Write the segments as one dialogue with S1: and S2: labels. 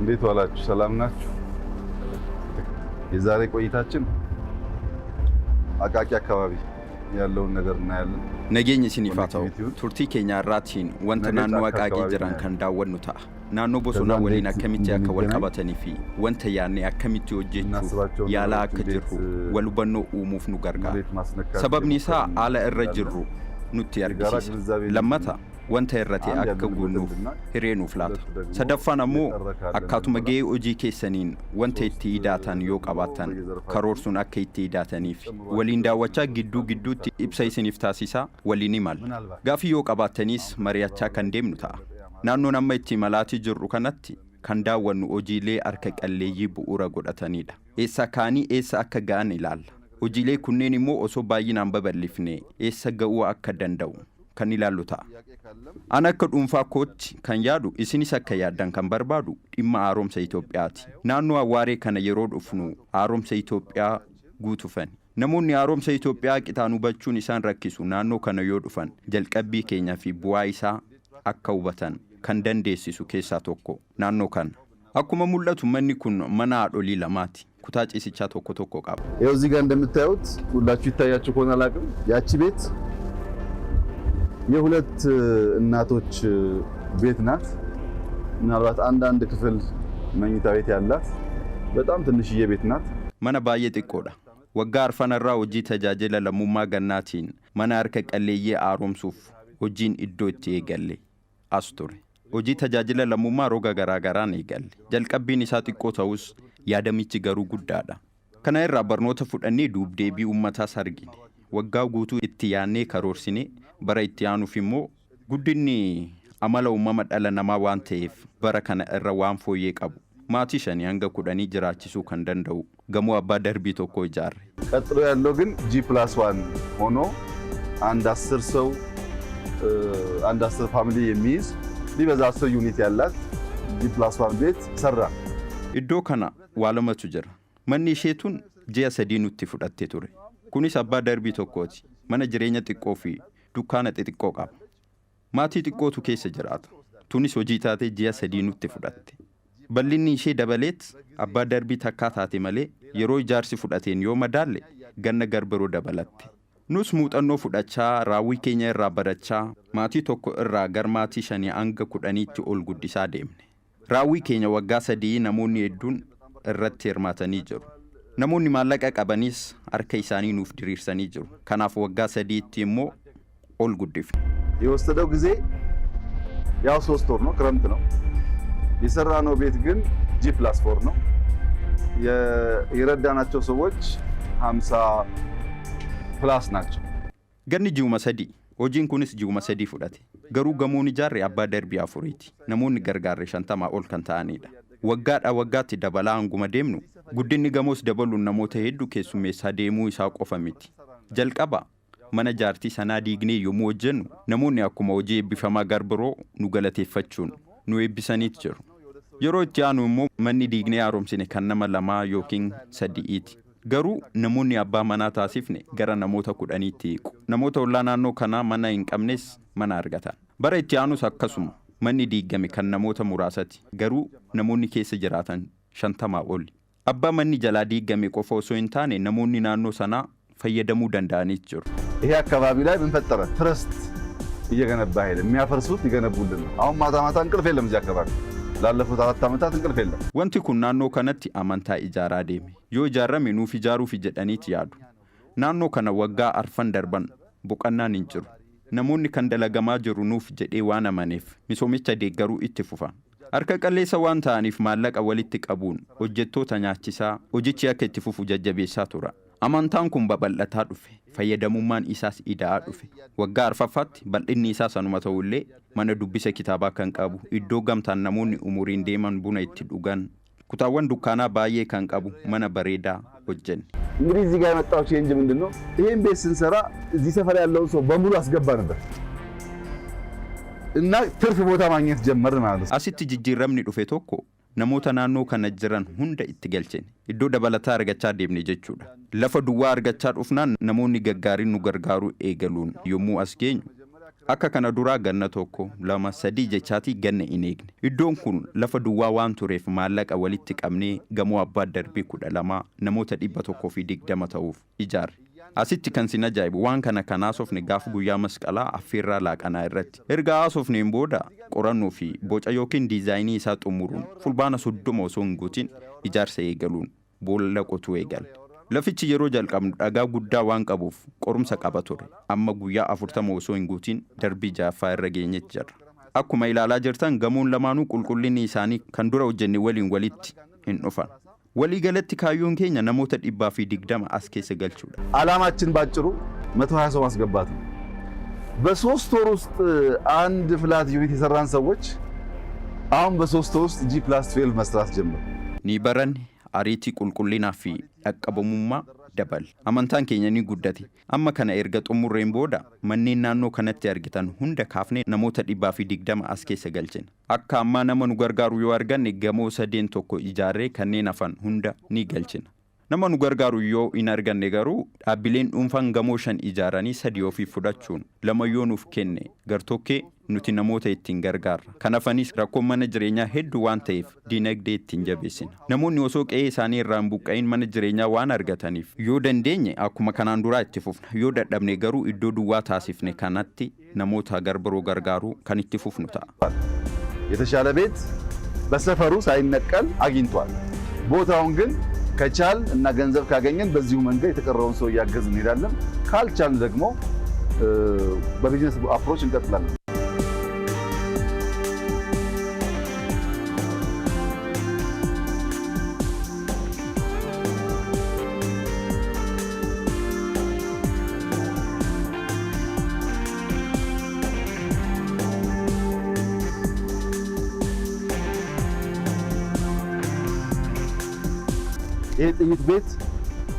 S1: እንዴት ዋላችሁ? ሰላም ናችሁ? የዛሬ ቆይታችን አቃቂ አካባቢ ያለውን ነገር እናያለን።
S2: Nageenya isiniif turtii keenya irraatiin wanta naannoo Aqaaqii jiran kan daawwannu ta'a. Naannoo bosonaa waliin akkamitti akka wal qabatanii fi wanta yaadnee akkamitti hojjechuuf yaalaa akka jirru wal hubannoo uumuuf nu gargaara. Sababni isaa haala irra jirru nutti argisiisa. Lammata wanta irratti akka guunnuuf hireenuuf laata. Sadaffaan ammoo akkaatuma gahee hojii keessaniin wanta itti hidhaatan yoo qabaatan karoorsuun akka itti hidhaataniif waliin daawwachaa gidduutti ibsa isiniif taasisaa waliin imala. Gaafii yoo qabaatanis mari'achaa kan deemnu ta'a. Naannoon amma itti malaatii jirru kanatti kan daawwannu hojiilee harka qalleeyyii bu'uura godhatanidha. Eessa kaanii eessa akka ga'an ilaalla. Hojiilee kunneen immoo osoo baay'inaan babal'ifne eessa ga'uu akka danda'u kan ilaallu ta'a. Ana akka dhuunfaa kootti kan yaadu isinis akka yaaddan kan barbaadu dhimma haaromsa Itoophiyaati. Naannoo Awwaaree kana yeroo dhufnu haaromsa Itoophiyaa guutufan. Namoonni haaromsa Itoophiyaa qixaan hubachuun isaan rakkisu naannoo kana yoo dhufan jalqabbii keenyaa fi bu'aa isaa akka hubatan kan dandeessisu keessaa tokko naannoo kana. Akkuma mul'atu manni kun mana haadholii lamaati. ኩታ ጭሲቻ ቶኮ ቀባ
S1: ይኸው እዚህ ጋር እንደምታዩት ሁላችሁ ይታያችሁ ከሆነ አላቅም ያቺ ቤት የሁለት እናቶች ቤት ናት። ምናልባት አንድ ክፍል መኝታ ቤት ያላት በጣም ትንሽዬ ቤት ናት።
S2: መነ ባየ ጥቆዳ ወጋር ፈነራ ወጂ ተጃጀለ ለሙማ ገናቲን መነ አርከ ቀለየ አሮምሱፍ ወጂን ኢዶት ይገለ አስቶሪ ወጂ ተጃጀለ ለሙማ ሮጋ ገራገራን ይገለ ጀልቀቢን ኢሳ ጥቆታውስ yaadamichi garuu guddaadha. Kana irraa barnoota fudhannee duubdeebii ummataas argine. Waggaa guutuu itti yaannee karoorsine bara itti aanuuf immoo guddinni amala uumama dhala namaa waan ta'eef bara kana irra waan fooyyee qabu. Maatii 5 hanga 10 jiraachisuu kan danda'u gamoo abbaa darbii tokko ijaarre.
S1: ቀጥሎ ያለው ግን G+1 ሆኖ አንድ 10 ሰው አንድ 10 ፋሚሊ የሚይዝ ሊበዛ 10 ዩኒት ያላት G+1 ቤት ሰራ.
S2: Iddoo kana waalamatu jira. Manni isheetun ji'a 3 nutti fudhatte ture. Kunis abbaa darbii tokkooti. Mana jireenya xiqqoo fi dukkaana xixiqqoo qaba. Maatii xiqqootu keessa jiraata. Tunis hojii taatee ji'a 3 nutti fudhatte. Bal'inni ishee dabaleet abbaa darbii takkaa taate malee yeroo ijaarsi fudhateen yoo madaalle ganna garbiroo dabalatte. Nus muuxannoo fudhachaa raawwii keenya irraa barachaa maatii tokko irraa gar maatii 5 hanga 10tti ol guddisaa deemne. Raawwii keenya waggaa 3 namoonni hedduun irratti hirmaatanii jiru. Namoonni maallaqa qabanis harka isaanii nuuf diriirsanii jiru. Kanaaf waggaa 3tti immoo ol guddifne.
S1: የወሰደው ጊዜ ያው 3 ወር ነው፣ ክረምት ነው። የሰራነው ቤት ግን G+4 ነው። የረዳናቸው ሰዎች 50 ፕላስ ናቸው።
S2: Ganni ji'uma 3 hojiin kunis ji'uma 3 fudhate. Garuu gamoon ijaarre abbaa darbii 4ti. Namoonni gargaarre 50 ol kan ta'anidha. Waggaatti dabalaa hanguma deemnu guddinni gamoos dabaluun namoota hedduu keessummeessaa deemuu isaa qofa miti. Jalqaba mana jaartii sanaa diignee yommuu hojjennu namoonni akkuma hojii eebbifamaa garbiroo nu galateeffachuun nu eebbisaniit jiru. Yeroo itti aanu immoo manni diignee haaromsine kan nama 2 yookiin 3ti. Garuu namoonni abbaa manaa taasifne gara namoota 10tti hiiqu. Namoota ollaa naannoo kanaa mana hin qabnes mana argatan. Bara itti aanus akkasuma manni diigame kan namoota muraasati. Garuu namoonni keessa jiraatan 50 oli. Abbaa manni jalaa diigame qofa osoo hin taane namoonni naannoo sanaa fayyadamuu danda'anii jiru.
S1: ይሄ አካባቢ ላይ ምን ፈጠረ? ትረስት እየገነባ ሄደ። የሚያፈርሱት ይገነቡልን ነው። አሁን ማታ እንቅልፍ የለም እዚህ አካባቢ። ላለፉት 4 ዓመታት እንቅልፍ የለም።
S2: Wanti kun naannoo kanatti amantaa ijaaraa deeme. Yoo ijaarame nuuf ijaaruuf jedhaniiti yaadu. Naannoo kana waggaa 4 darban boqonnaan hin jiru. Namoonni kan dalagamaa jiru nuuf jedhee waan amaneef misoomicha deeggaruu itti fufan. Harka qalleessa waan ta'aniif maallaqa walitti qabuun hojjettoota nyaachisaa hojichi akka itti fufu jajjabeessaa tura. Amantaan kun babal'ataa dhufe. Fayyadamummaan isaas ida'aa dhufe. Waggaa 4ffaatti bal'inni isaa sanuma ta'ullee mana dubbisa kitaabaa kan qabu, iddoo gamtaan namoonni umuriin deeman buna itti dhugan, kutaawwan dukkaanaa baay'ee kan qabu mana bareedaa hojjenne.
S1: እንግዲህ እዚህ ጋር የመጣው ቼንጅ ምንድነው? ይሄን ቤት ስንሰራ እዚህ ሰፈር ያለው ሰው በሙሉ አስገባ ነበር እና ትርፍ ቦታ ማግኘት ጀመርን ማለት ነው።
S2: Asitti jijjiiramni dhufe tokko namoota naannoo kana jiran hunda itti galchine. Iddoo dabalataa argachaa deemne jechuudha. Lafa duwwaa argachaa dhufnaan namoonni gaggaariin nu gargaaruu eegaluun yommuu as geenyu akka kana duraa ganna tokko lama sadii jechaati ganna hin eegne. Iddoon kun lafa duwwaa waan tureef maallaqa walitti qabnee gamoo abbaa darbii 12 namoota 120 ta'uuf ijaarre. Asitti kan sin ajaa'ibu waan kana kanaasofne gaafa guyyaa masqalaa affeerraa laaqanaa irratti. Erga haasofneen booda qorannoo fi boca yookiin diizaayinii isaa xumuruun fulbaana 30 osoo hin guutin ijaarsa eegaluun boolla qotuu eegale. Lafichi yeroo jalqabnu dhagaa guddaa waan qabuuf qorumsa qaba ture. Amma guyyaa 40 osoo hin guutin darbii 6ffaa irra geenyetti jirra. Akkuma ilaalaa jirtan gamoon lamaanuu qulqullinni isaanii kan dura hojjenne waliin walitti hin dhufan. Walii galatti kaayyoon keenya namoota 120 as keessa galchuudha.
S1: ዓላማችን ባጭሩ 120 ሰው ማስገባት ነው። በ3 ወር ውስጥ አንድ ፍላት ዩኒት የሰራን ሰዎች አሁን በ3 ወር ውስጥ G+12 መስራት ጀመሩ።
S2: Ni baranne ariitii qulqullinaa fi dhaqqabamummaa dabal. Amantaan keenya ni guddate. Amma kana erga xumurreen booda manneen naannoo kanatti argitan hunda kaafnee namoota 120 as keessa galchina. Akka ammaa nama nu gargaaru yoo arganne gamoo 3 tokko ijaarree kanneen hafan hunda ni galchina. Nama nu gargaaru yoo hin arganne garuu dhaabbileen dhuunfaan gamoo 5 ijaaranii 3 ofii fudhachuun 2 yoo nuuf kenne gartokkee nuti namoota ittiin gargaarra. Kanaafis rakkoon mana jireenyaa hedduu waan ta'eef dinagdee ittiin jabeessina. Namoonni osoo qe'ee isaanii irraa hin buqqa'in mana jireenyaa waan argataniif yoo dandeenye akkuma kanaan duraa itti fufna. Yoo dadhabne garuu iddoo duwwaa taasifne kanatti namoota garbiroo gargaaruu kan itti fufnu ta'a.
S1: የተሻለ ቤት በሰፈሩ ሳይነቀል አግኝቷል። ቦታውን ግን ከቻል እና ገንዘብ ካገኘን በዚሁ መንገድ የተቀረውን ሰው ያገዝን እንሄዳለን። ካልቻል ደግሞ በቢዝነስ አፕሮች እንቀጥላለን። ይሄ ጥይት ቤት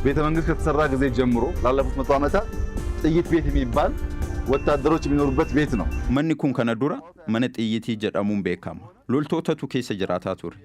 S1: ቤተ መንግስት ከተሰራ ጊዜ ጀምሮ ላለፉት 100 ዓመታት ጥይት ቤት የሚባል ወታደሮች የሚኖሩበት ቤት ነው።
S2: Manni kun kana dura mana xiyyitii jedhamuun beekama. Loltootatu keessa jiraataa ture.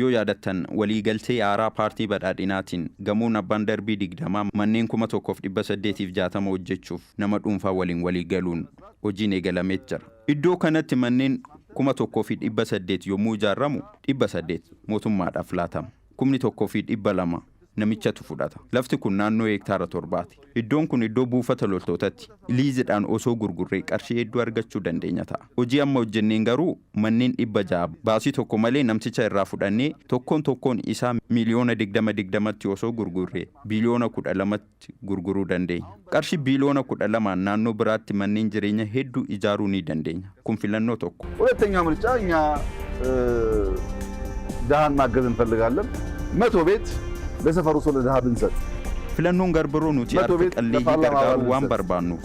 S2: Yoo yaadattan waliigaltee aaraa paartii badhaadhinaatiin gamoon abbaan darbii 20 manneen 1860 hojjechuuf nama dhuunfaa waliin waliigaluun hojiin eegalamee jira. Iddoo kanatti manneen 1800 yommuu ijaaramu 800 mootummaadhaaf laatama. 1200 namichatu fudhata. Lafti kun naannoo hektaara 7ti. Iddoon kun iddoo buufata loltootaatti. Liizidhaan osoo gurgurree qarshii hedduu argachuu dandeenya ta'a. Hojii amma hojjenneen garuu manneen 600 baasii tokko malee namticha irraa fudhannee tokkoon isaa miliyoona 20tti osoo gurgurree biliyoona 12tti gurguruu dandeenya. Qarshii biliyoona 12 naannoo biraatti manneen jireenya hedduu ijaaruu ni dandeenya. Kun filannoo tokko.
S1: ሁለተኛው ምርጫ እኛ ዳሃን ማገዝ እንፈልጋለን። 100 ቤት ለሰፈሩ ሰው ለዳሃ ብንሰጥ
S2: filannoon garbiroo nuti harka qalleeyyii gargaaruu waan barbaannuuf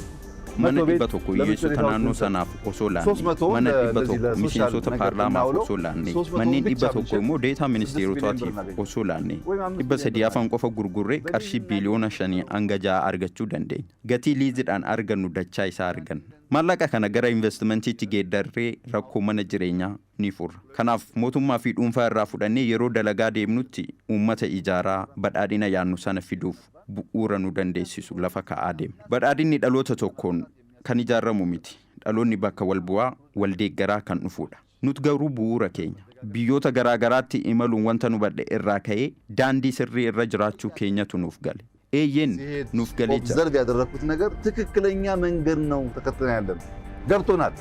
S2: mana 100 hiyyeessota naannoo sanaaf osoo laannee mana 100 miseensota paarlaamaaf osoo laannee manneen 100 immoo deetaa ministeerotaatiif osoo laannee 300 afaan qofa gurgurree qarshii biliyoona 5 hanga 6 argachuu dandeenya. Gatii liizidhaan argannu dachaa isaa arganna. Maallaqa kana gara investimantiitti geeddarree rakkoo mana jireenyaa ni furra. Kanaaf mootummaa fi dhuunfaa irraa fudhannee yeroo dalagaa deemnutti uummata ijaaraa badhaadhina yaannu sana fiduuf bu'uura nu dandeessisu lafa ka'aa deemna. Badhaadhinni dhaloota tokkoon kan ijaaramu miti. Dhaloonni bakka wal bu'aa wal deeggaraa kan dhufuudha. Nuti garuu bu'uura keenya. Biyyoota garaagaraatti imaluun wanta nu badhe irraa ka'ee daandii sirrii irra jiraachuu keenyatu nuuf gale. ኤየን ኑፍ ገለቻ
S1: ኦብዘርቭ ያደረኩት ነገር ትክክለኛ መንገድ ነው ተከትለን ያለን ገብቶናል።